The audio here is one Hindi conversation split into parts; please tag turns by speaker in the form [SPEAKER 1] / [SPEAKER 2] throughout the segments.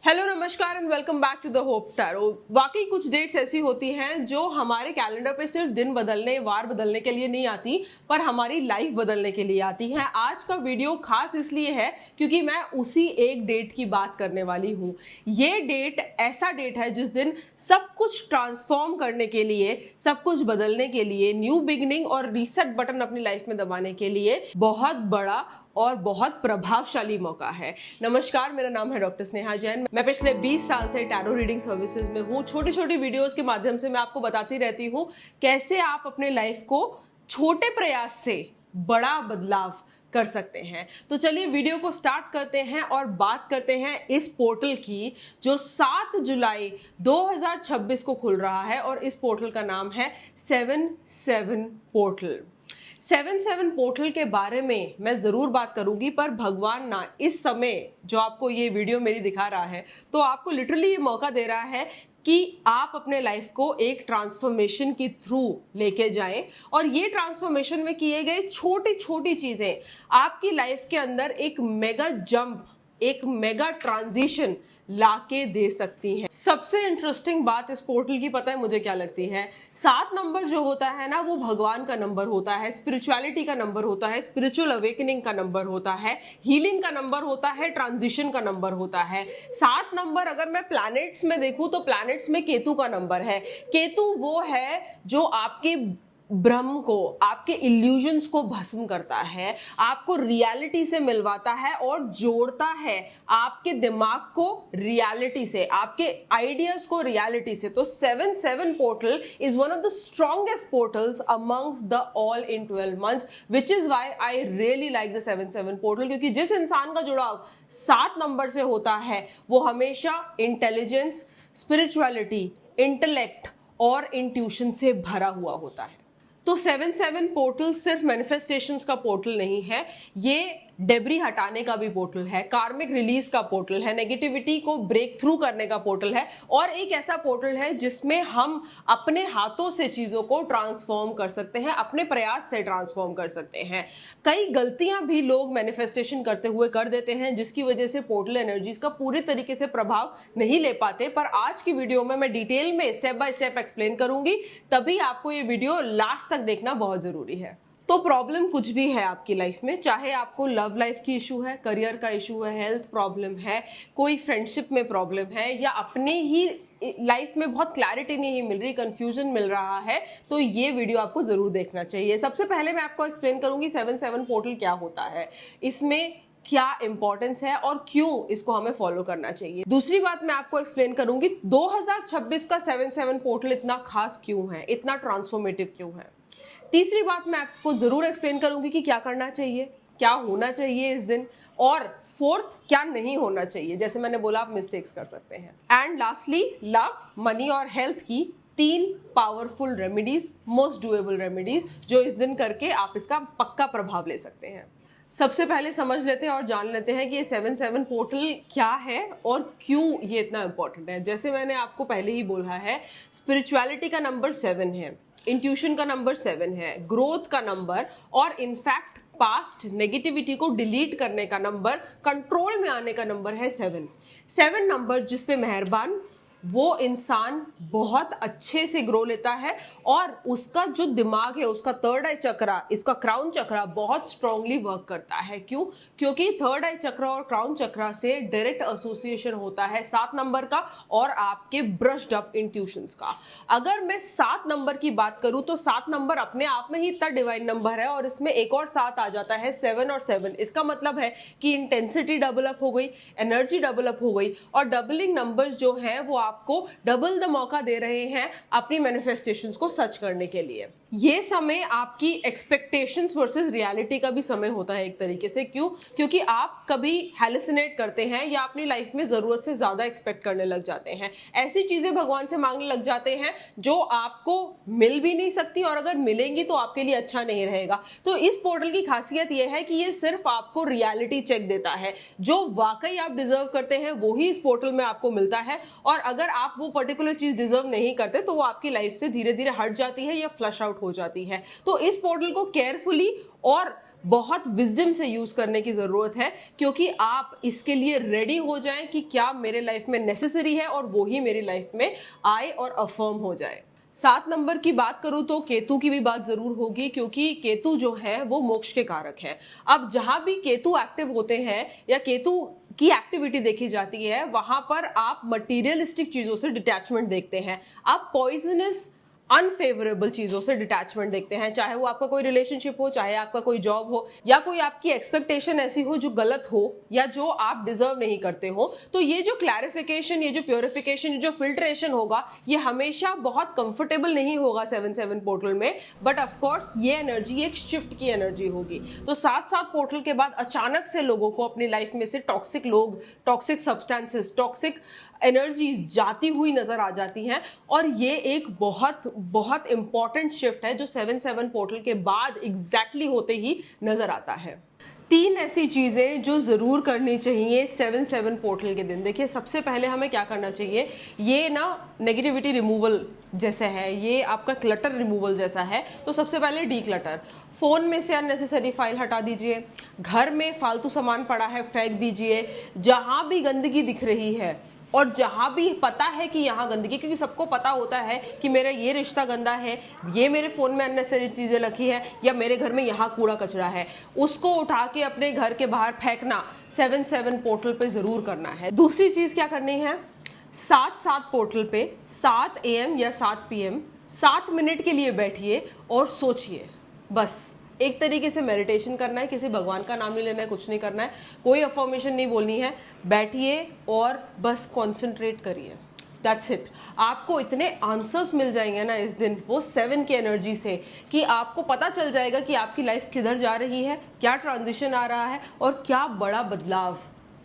[SPEAKER 1] हेलो नमस्कार and welcome back to the Hope Tarot. वाकई कुछ डेट्स ऐसी होती हैं जो हमारे कैलेंडर पे सिर्फ दिन बदलने वार बदलने के लिए नहीं आती पर हमारी लाइफ बदलने के लिए आती हैं। आज का वीडियो खास इसलिए है क्योंकि मैं उसी एक डेट की बात करने वाली हूँ। ये डेट ऐसा डेट है जिस दिन सब कुछ ट्रांसफॉर्म करने के लिए, सब कुछ बदलने के लिए, न्यू बिगिनिंग और रीसेट बटन अपनी लाइफ में दबाने के लिए बहुत बड़ा और बहुत प्रभावशाली मौका है। नमस्कार, मेरा नाम है डॉक्टर स्नेहा जैन। मैं पिछले 20 साल से टैरो रीडिंग सर्विसेज में हूँ। छोटी छोटी वीडियोस के माध्यम से मैं आपको बताती रहती हूँ कैसे आप अपने लाइफ को छोटे प्रयास से बड़ा बदलाव कर सकते हैं। तो चलिए वीडियो को स्टार्ट करते हैं और बात करते हैं इस पोर्टल की जो 7 जुलाई 2026 को खुल रहा है और इस पोर्टल का नाम है 7-7 पोर्टल। 7-7 पोर्टल के बारे में मैं जरूर बात करूंगी, पर भगवान ना इस समय जो आपको ये वीडियो मेरी दिखा रहा है तो आपको लिटरली ये मौका दे रहा है कि आप अपने लाइफ को एक ट्रांसफॉर्मेशन के थ्रू लेके जाएं और ये ट्रांसफॉर्मेशन में किए गए छोटी छोटी चीजें आपकी लाइफ के अंदर एक मेगा जंप, एक मेगा ट्रांजिशन लाके दे सकती हैं। सबसे इंटरेस्टिंग बात इस पोर्टल की पता है मुझे क्या लगती है? 7 नंबर जो होता है ना, वो भगवान का नंबर होता है, स्पिरिचुअलिटी का नंबर होता है, स्पिरिचुअल अवेकनिंग का नंबर होता है, हीलिंग का नंबर होता है, ट्रांजिशन का नंबर होता है। 7 नंबर अगर मैं प्लैनेट्स में देखूं तो प्लैनेट्स में केतु का नंबर है। केतु वो है जो आपके भ्रम को, आपके इल्यूजन्स को भस्म करता है, आपको रियलिटी से मिलवाता है और जोड़ता है आपके दिमाग को रियलिटी से, आपके आइडियाज को रियलिटी से। तो 7-7 portal is one of the strongest portals amongst the all in 12 months, which is why I really like the 7-7 portal, क्योंकि जिस इंसान का जुड़ाव 7 नंबर से होता है वो हमेशा इंटेलिजेंस, स्पिरिचुअलिटी, इंटेलेक्ट और इंट्यूशन से भरा हुआ होता है। तो 7-7 पोर्टल सिर्फ मैनिफेस्टेशंस का पोर्टल नहीं है, ये डेब्री हटाने का भी पोर्टल है, कार्मिक रिलीज का पोर्टल है, नेगेटिविटी को ब्रेक थ्रू करने का पोर्टल है और एक ऐसा पोर्टल है जिसमें हम अपने हाथों से चीजों को ट्रांसफॉर्म कर सकते हैं, अपने प्रयास से ट्रांसफॉर्म कर सकते हैं। कई गलतियां भी लोग मैनिफेस्टेशन करते हुए कर देते हैं जिसकी वजह से पोर्टल एनर्जीज का पूरी तरीके से प्रभाव नहीं ले पाते, पर आज की वीडियो में मैं डिटेल में स्टेप बाय स्टेप एक्सप्लेन करूंगी, तभी आपको ये वीडियो लास्ट तक देखना बहुत जरूरी है। तो प्रॉब्लम कुछ भी है आपकी लाइफ में, चाहे आपको लव लाइफ की इशू है, करियर का इशू है, हेल्थ प्रॉब्लम है, कोई फ्रेंडशिप में प्रॉब्लम है या अपने ही लाइफ में बहुत क्लैरिटी नहीं मिल रही, कंफ्यूजन मिल रहा है, तो ये वीडियो आपको जरूर देखना चाहिए। सबसे पहले मैं आपको एक्सप्लेन करूंगी 7-7 पोर्टल क्या होता है, इसमें क्या इंपॉर्टेंस है और क्यों इसको हमें फॉलो करना चाहिए। दूसरी बात मैं आपको एक्सप्लेन करूंगी 2026 का 7-7 पोर्टल इतना खास क्यों है, इतना ट्रांसफॉर्मेटिव क्यों है। तीसरी बात मैं आपको जरूर एक्सप्लेन करूंगी कि क्या करना चाहिए, क्या होना चाहिए इस दिन, और फोर्थ क्या नहीं होना चाहिए, जैसे मैंने बोला आप मिस्टेक्स कर सकते हैं। एंड लास्टली लव, मनी और हेल्थ की 3 powerful remedies, most doable remedies, जो इस दिन करके आप इसका पक्का प्रभाव ले सकते हैं। सबसे पहले समझ लेते हैं और जान लेते हैं कि ये 7-7 पोर्टल क्या है और क्यों ये इतना इंपॉर्टेंट है। जैसे मैंने आपको पहले ही बोला है, स्पिरिचुअलिटी का नंबर 7 है, इंट्यूशन का नंबर 7 है, ग्रोथ का नंबर और इनफैक्ट पास्ट नेगेटिविटी को डिलीट करने का नंबर, कंट्रोल में आने का नंबर है 7 नंबर जिसपे मेहरबान वो इंसान बहुत अच्छे से ग्रो लेता है और उसका जो दिमाग है, उसका थर्ड आई चक्रा, इसका क्राउन चक्रा बहुत स्ट्रांगली वर्क करता है। क्यों? क्योंकि थर्ड आई चक्रा और क्राउन चक्रा से डायरेक्ट एसोसिएशन होता है 7 नंबर का और आपके ब्रश्ड अप इंट्यूशंस का। अगर मैं 7 नंबर की बात करूं तो 7 नंबर अपने आप में ही इतना डिवाइन नंबर है और इसमें एक और 7 आ जाता है, 7 और 7। इसका मतलब है कि इंटेंसिटी डेवलप हो गई, एनर्जी डेवलप हो गई और डबलिंग नंबर्स जो हैं वो आपको डबल द मौका दे रहे हैं अपनी मैनिफेस्टेशंस को सच करने के लिए। ये समय आपकी एक्सपेक्टेशंस वर्सेस रियलिटी का भी समय होता है एक तरीके से। क्यों? क्योंकि आप कभी हैलुसिनेट करते हैं या अपनी लाइफ में जरूरत से ज्यादा एक्सपेक्ट करने लग जाते हैं, ऐसी चीजें भगवान से मांगने लग जाते हैं जो आपको मिल भी नहीं सकती और अगर मिलेंगी तो आपके लिए अच्छा नहीं रहेगा। तो इस पोर्टल की खासियत यह है कि ये सिर्फ आपको रियलिटी चेक देता है, जो वाकई आप डिजर्व करते हैं वो ही इस पोर्टल में आपको मिलता है और अगर आप वो पर्टिकुलर चीज डिजर्व नहीं करते तो वो आपकी लाइफ से धीरे धीरे हट जाती है या फ्लश आउट हो जाती है। तो इस पोर्टल को केयरफुली और बहुत विजडम से यूज करने की जरूरत है, क्योंकि आप इसके लिए रेडी हो जाएं कि क्या मेरे लाइफ में नेसेसरी है और वो ही मेरी लाइफ में आए और अफर्म हो जाए। 7 नंबर की बात करूं तो केतु की भी बात जरूर होगी, क्योंकि केतु जो है वो मोक्ष के कारक है। अब जहां भी केतु एक्टिव होते हैं या केतु की एक्टिविटी देखी जाती है, वहां पर आप मटीरियलिस्टिक चीजों से डिटैचमेंट देखते हैं, आप पॉइजनस अनफेवरेबल चीजों से डिटैचमेंट देखते हैं, चाहे वो आपका कोई रिलेशनशिप हो, चाहे आपका कोई जॉब हो, या कोई आपकी एक्सपेक्टेशन ऐसी हो जो गलत हो या जो आप डिजर्व नहीं करते हो। तो ये जो क्लैरिफिकेशन, ये जो प्योरिफिकेशन, ये जो फिल्ट्रेशन होगा, ये हमेशा बहुत कंफर्टेबल नहीं होगा 7-7 पोर्टल में, बट ऑफकोर्स ये एनर्जी एक शिफ्ट की एनर्जी होगी। तो 7-7 पोर्टल के बाद अचानक से लोगों को अपनी लाइफ में से टॉक्सिक लोग, टॉक्सिक सब्सटेंसेस, टॉक्सिक एनर्जीज जाती हुई नजर आ जाती हैं, और ये एक बहुत बहुत इंपॉर्टेंट शिफ्ट है जो 7-7 पोर्टल के बाद एग्जैक्टली होते ही नजर आता है। 3 ऐसी चीजें जो जरूर करनी चाहिए 7-7 पोर्टल के दिन। देखिए, सबसे पहले हमें क्या करना चाहिए, ये ना नेगेटिविटी रिमूवल जैसा है, ये आपका क्लटर रिमूवल जैसा है। तो सबसे पहले डी क्लटर, फोन में से अननेसेसरी फाइल हटा दीजिए, घर में फालतू सामान पड़ा है फेंक दीजिए, जहां भी गंदगी दिख रही है और जहां भी पता है कि यहाँ गंदगी, क्योंकि सबको पता होता है कि मेरा ये रिश्ता गंदा है, ये मेरे फोन में अननेसेसरी चीजें रखी है, या मेरे घर में यहाँ कूड़ा कचरा है, उसको उठा के अपने घर के बाहर फेंकना 7-7 पोर्टल पे जरूर करना है। दूसरी चीज क्या करनी है, 7-7 पोर्टल पे 7 AM या 7 PM 7 मिनट के लिए बैठिए और सोचिए। बस एक तरीके से मेडिटेशन करना है, किसी भगवान का नाम नहीं लेना है, कुछ नहीं करना है, कोई अफर्मेशन नहीं बोलनी है, बैठिए और बस कॉन्सेंट्रेट करिए, दैट्स इट। आपको इतने आंसर्स मिल जाएंगे ना इस दिन, वो 7 की एनर्जी से, कि आपको पता चल जाएगा कि आपकी लाइफ किधर जा रही है, क्या ट्रांजिशन आ रहा है और क्या बड़ा बदलाव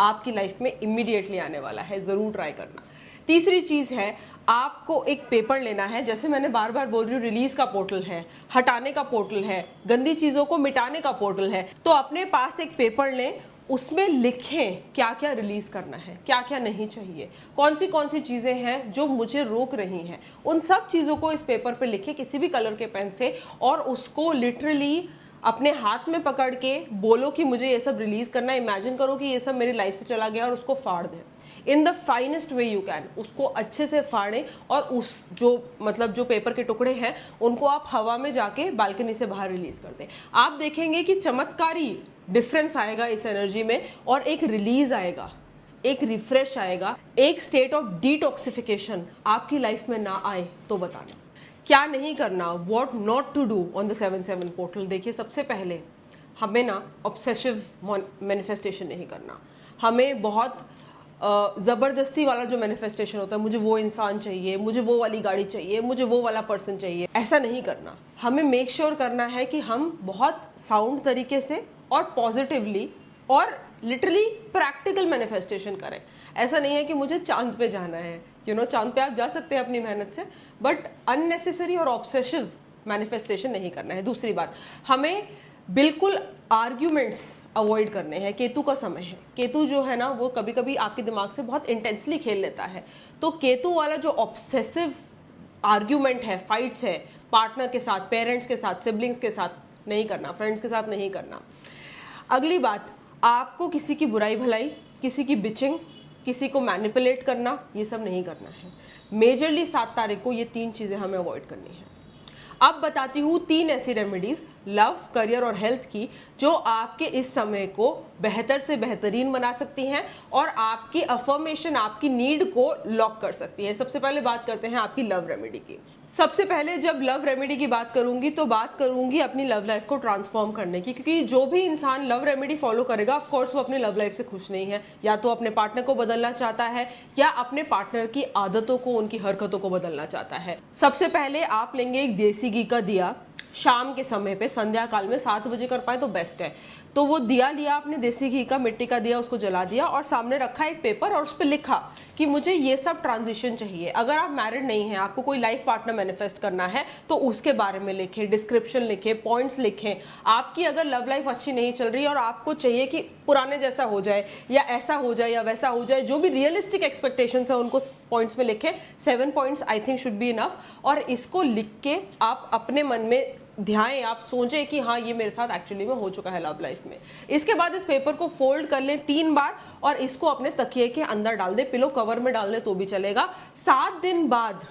[SPEAKER 1] आपकी लाइफ में इमीडिएटली आने वाला है। जरूर ट्राई करना। तीसरी चीज है, आपको एक पेपर लेना है, जैसे मैंने बार बार बोल रही हूँ, रिलीज का पोर्टल है, हटाने का पोर्टल है, गंदी चीजों को मिटाने का पोर्टल है। तो अपने पास एक पेपर लें, उसमें लिखें क्या क्या रिलीज करना है, क्या क्या नहीं चाहिए, कौन सी चीजें हैं जो मुझे रोक रही हैं, उन सब चीजों को इस पेपर पे लिखें किसी भी कलर के पेन से, और उसको लिटरली अपने हाथ में पकड़ के बोलो कि मुझे ये सब रिलीज करना है। इमेजिन करो कि ये सब मेरी लाइफ से चला गया और उसको फाड़ दें in the finest way you can. उसको अच्छे से फाड़ें और उस जो पेपर के टुकड़े हैं उनको आप हवा में जाके बालकनी से बाहर रिलीज कर दें। आप देखेंगे कि चमत्कारी डिफरेंस आएगा इस एनर्जी में, और एक रिलीज आएगा, एक रिफ्रेश आएगा, एक स्टेट ऑफ डिटॉक्सिफिकेशन आपकी लाइफ में ना आए तो बताना। क्या नहीं करना, what not to do on the 7-7 portal. देखिए, सबसे पहले हमें ना ऑब्सेसिव मैनिफेस्टेशन नहीं करना। हमें बहुत जबरदस्ती वाला जो मैनिफेस्टेशन होता है, मुझे वो इंसान चाहिए, मुझे वो वाली गाड़ी चाहिए, मुझे वो वाला पर्सन चाहिए, ऐसा नहीं करना। हमें मेक श्योर करना है कि हम बहुत साउंड तरीके से और पॉजिटिवली और लिटरली प्रैक्टिकल मैनिफेस्टेशन करें। ऐसा नहीं है कि मुझे चांद पे जाना है, चांद पे आप जा सकते हैं अपनी मेहनत से, बट अननेसेसरी और ऑब्सेसिव मैनिफेस्टेशन नहीं करना है। दूसरी बात, हमें बिल्कुल आर्ग्यूमेंट्स अवॉइड करने हैं। केतु का समय है, केतु जो है ना वो कभी कभी आपके दिमाग से बहुत इंटेंसली खेल लेता है, तो केतु वाला जो ऑब्सेसिव आर्ग्यूमेंट है, फाइट्स है पार्टनर के साथ, पेरेंट्स के साथ, सिबलिंग्स के साथ नहीं करना, फ्रेंड्स के साथ नहीं करना। अगली बात, आपको किसी की बुराई भलाई, किसी की बिचिंग, किसी को मैनिपुलेट करना, ये सब नहीं करना है। मेजरली 7 तारीख को ये 3 चीजें हमें अवॉइड करनी है। अब बताती हूँ 3 ऐसी रेमेडीज लव, करियर और हेल्थ की जो आपके इस समय को बेहतर से बेहतरीन बना सकती हैं और आपकी अफर्मेशन, आपकी नीड को लॉक कर सकती है। सबसे पहले बात करते हैं आपकी लव रेमेडी की। सबसे पहले जब लव रेमेडी की बात करूंगी तो बात करूंगी अपनी लव लाइफ को ट्रांसफॉर्म करने की, क्योंकि जो भी इंसान लव रेमेडी फॉलो करेगा ऑफ कोर्स वो अपनी लव लाइफ से खुश नहीं है, या तो अपने पार्टनर को बदलना चाहता है या अपने पार्टनर की आदतों को, उनकी हरकतों को बदलना चाहता है। सबसे पहले आप लेंगे एक देसी घी का दिया, शाम के समय पे, संध्या काल में 7 बजे कर पाए तो बेस्ट है। तो वो दिया लिया आपने देसी घी का, मिट्टी का दिया, उसको जला दिया और सामने रखा एक पेपर और उस पर लिखा कि मुझे ये सब ट्रांजिशन चाहिए। अगर आप मैरिड नहीं हैं, आपको कोई लाइफ पार्टनर मैनिफेस्ट करना है तो उसके बारे में लिखें, डिस्क्रिप्शन लिखें, पॉइंट्स लिखें। आपकी अगर लव लाइफ अच्छी नहीं चल रही और आपको चाहिए कि पुराने जैसा हो जाए या ऐसा हो जाए या वैसा हो जाए, जो भी रियलिस्टिक एक्सपेक्टेशंस है उनको पॉइंट्स में लिखें। 7 points I think should be enough. और इसको लिख के आप अपने मन में ध्यान आप सोचें कि हाँ ये मेरे साथ एक्चुअली में हो चुका है लव लाइफ में। इसके बाद इस पेपर को फोल्ड कर लें 3 बार और इसको अपने तकिए के अंदर डाल दे, पिलो कवर में डाल दे तो भी चलेगा। 7 दिन बाद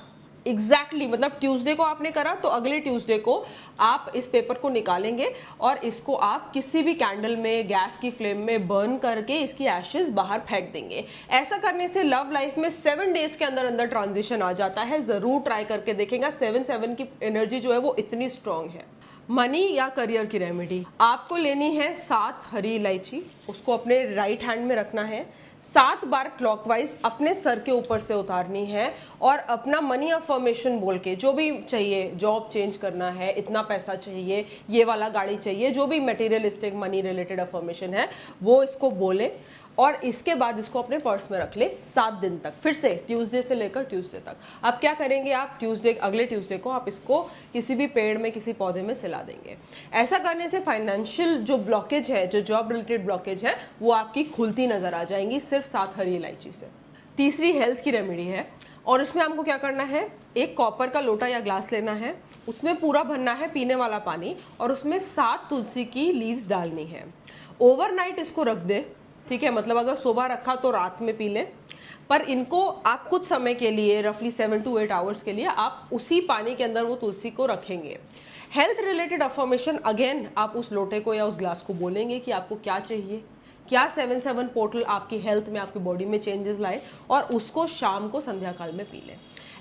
[SPEAKER 1] एग्जैक्टली मतलब ट्यूसडे को आपने करा तो अगले ट्यूसडे को आप इस पेपर को निकालेंगे और इसको आप किसी भी कैंडल में, गैस की फ्लेम में बर्न करके इसकी एशेस बाहर फेंक देंगे। ऐसा करने से लव लाइफ में 7 डेज के अंदर अंदर ट्रांजिशन आ जाता है। जरूर ट्राई करके देखेगा। 7/7 की एनर्जी जो है वो इतनी स्ट्रांग है। मनी या करियर की रेमेडी आपको लेनी है 7 हरी इलायची, उसको अपने राइट हैंड में रखना है, 7 बार क्लॉकवाइज अपने सर के ऊपर से उतारनी है और अपना मनी अफर्मेशन बोल के, जो भी चाहिए, जॉब चेंज करना है, इतना पैसा चाहिए, ये वाला गाड़ी चाहिए, जो भी मटेरियलिस्टिक मनी रिलेटेड अफर्मेशन है वो इसको बोले और इसके बाद इसको अपने पर्स में रख ले 7 दिन तक, फिर से ट्यूसडे से लेकर ट्यूसडे तक। अब क्या करेंगे आप, अगले ट्यूसडे को आप इसको किसी भी पेड़ में, किसी पौधे में सिला देंगे। ऐसा करने से फाइनेंशियल जो ब्लॉकेज है, जो जॉब रिलेटेड ब्लॉकेज है, वो आपकी खुलती नजर आ जाएंगी सिर्फ 7 हरी इलायची से। तीसरी हेल्थ की रेमेडी है और इसमें हमको क्या करना है, एक कॉपर का लोटा या ग्लास लेना है, उसमें पूरा भरना है पीने वाला पानी और उसमें 7 तुलसी की लीव्स डालनी है। ओवरनाइट इसको रख दे, ठीक है, मतलब अगर सुबह रखा तो रात में पी ले, पर इनको आप कुछ समय के लिए, रफली 7 to 8 आवर्स के लिए आप उसी पानी के अंदर वो तुलसी को रखेंगे। हेल्थ रिलेटेड अफर्मेशन अगेन आप उस लोटे को या उस ग्लास को बोलेंगे कि आपको क्या चाहिए, क्या 7/7 पोर्टल आपकी हेल्थ में, आपकी बॉडी में चेंजेस लाए, और उसको शाम को संध्या काल में पी लें।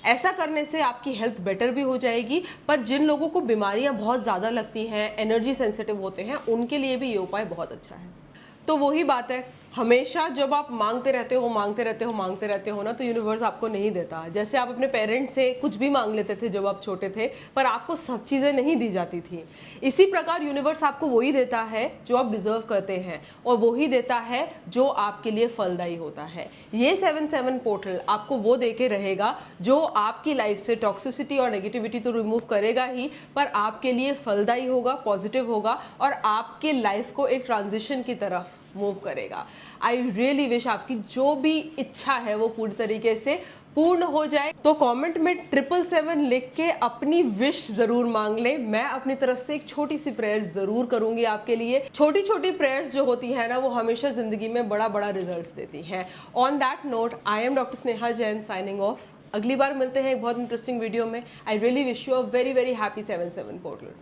[SPEAKER 1] ऐसा करने से आपकी हेल्थ बेटर भी हो जाएगी। पर जिन लोगों को बीमारियां बहुत ज्यादा लगती हैं, एनर्जी सेंसिटिव होते हैं, उनके लिए भी ये उपाय बहुत अच्छा है। तो वही बात है, हमेशा जब आप मांगते रहते हो ना, तो यूनिवर्स आपको नहीं देता। जैसे आप अपने पेरेंट्स से कुछ भी मांग लेते थे जब आप छोटे थे, पर आपको सब चीजें नहीं दी जाती थी। इसी प्रकार यूनिवर्स आपको वही देता है जो आप डिजर्व करते हैं और वही देता है जो आपके लिए फलदायी होता है। ये 7/7 पोर्टल आपको वो देके रहेगा जो आपकी लाइफ से टॉक्सिसिटी और नेगेटिविटी तो रिमूव करेगा ही, पर आपके लिए फलदायी होगा, पॉजिटिव होगा और आपके लाइफ को एक ट्रांजिशन की तरफ मूव करेगा। आई रियली विश आपकी जो भी इच्छा है वो पूरी तरीके से पूर्ण हो जाए। तो कमेंट में 777 लिख के अपनी विश जरूर मांग ले। मैं अपनी तरफ से एक छोटी सी प्रेयर जरूर करूंगी आपके लिए। छोटी छोटी प्रेयर्स जो होती है ना, वो हमेशा जिंदगी में बड़ा बड़ा रिजल्ट्स देती हैं। On that note, I am doctor Sneha Jain signing off. अगली बार मिलते हैं एक बहुत इंटरेस्टिंग वीडियो में। I really wish you a very very happy 7/7 portal.